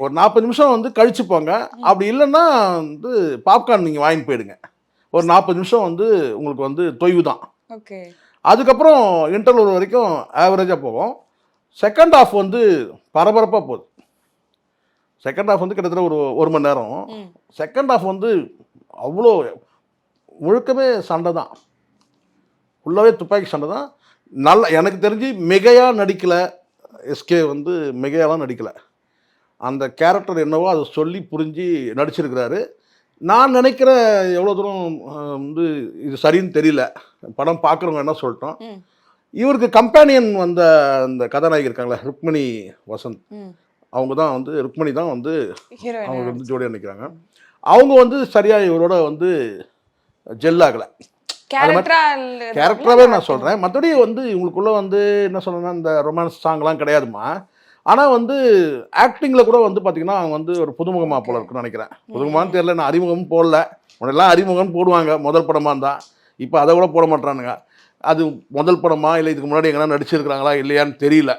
ஒரு 40 நிமிஷம் வந்து கழிச்சு போங்க. அப்படி இல்லைன்னா வந்து பாப்கார்ன் நீங்கள் வாங்கிட்டு போயிடுங்க. ஒரு 40 நிமிஷம் வந்து உங்களுக்கு வந்து தொய்வு தான். ஓகே. அதுக்கப்புறம் இன்டர்வல் வரைக்கும் ஆவரேஜாக போகும். செகண்ட் ஹாஃப் வந்து பரபரப்பாக போகுது. செகண்ட் ஹாஃப் வந்து கிட்டத்தட்ட ஒரு மணி நேரம். செகண்ட் ஹாஃப் வந்து அவ்வளோ முழுக்கமே சண்டை தான். ஃபுல்லாகவே துப்பாக்கி சண்டை தான். நல்ல எனக்கு தெரிஞ்சு மிகையாக நடிக்கலை. எஸ்கே வந்து மிகையாலாம் நடிக்கலை. அந்த கேரக்டர் என்னவோ அதை சொல்லி புரிஞ்சு நடிச்சிருக்கிறாரு. நான் நினைக்கிற எவ்வளோ தூரம் வந்து இது சரின்னு தெரியல. படம் பார்க்குறவங்க என்ன சொல்லிட்டோம். இவருக்கு கம்பேனியன் வந்த அந்த கதாநாயகி இருக்காங்களே ருக்மணி வசந்த், அவங்க தான் வந்து ருக்மணி தான் வந்து அவங்க வந்து ஜோடியாக நிற்கிறாங்க. அவங்க வந்து சரியாக இவரோட வந்து ஜெல் ஆகலை. கேரக்டராகவே நான் சொல்கிறேன். மற்றபடி வந்து இவங்களுக்குள்ளே வந்து என்ன சொல்லணும்னா இந்த ரொமான்ஸ் சாங்லாம் கிடையாதுமா. ஆனால் வந்து ஆக்டிங்கில் கூட வந்து பார்த்திங்கன்னா அவங்க வந்து ஒரு புதுமுகமாக போல இருக்குன்னு நினைக்கிறேன். புதுமுகமானு தெரியல, நான் அறிமுகமும் போடல. முன்னெல்லாம் அறிமுகம் போடுவாங்க முதல் படமாக இருந்தால். இப்போ அதை கூட போட மாட்டானுங்க. அது முதல் படமா இல்லை இதுக்கு முன்னாடி எங்கன்னா நடிச்சிருக்கிறாங்களா இல்லையான்னு தெரியல.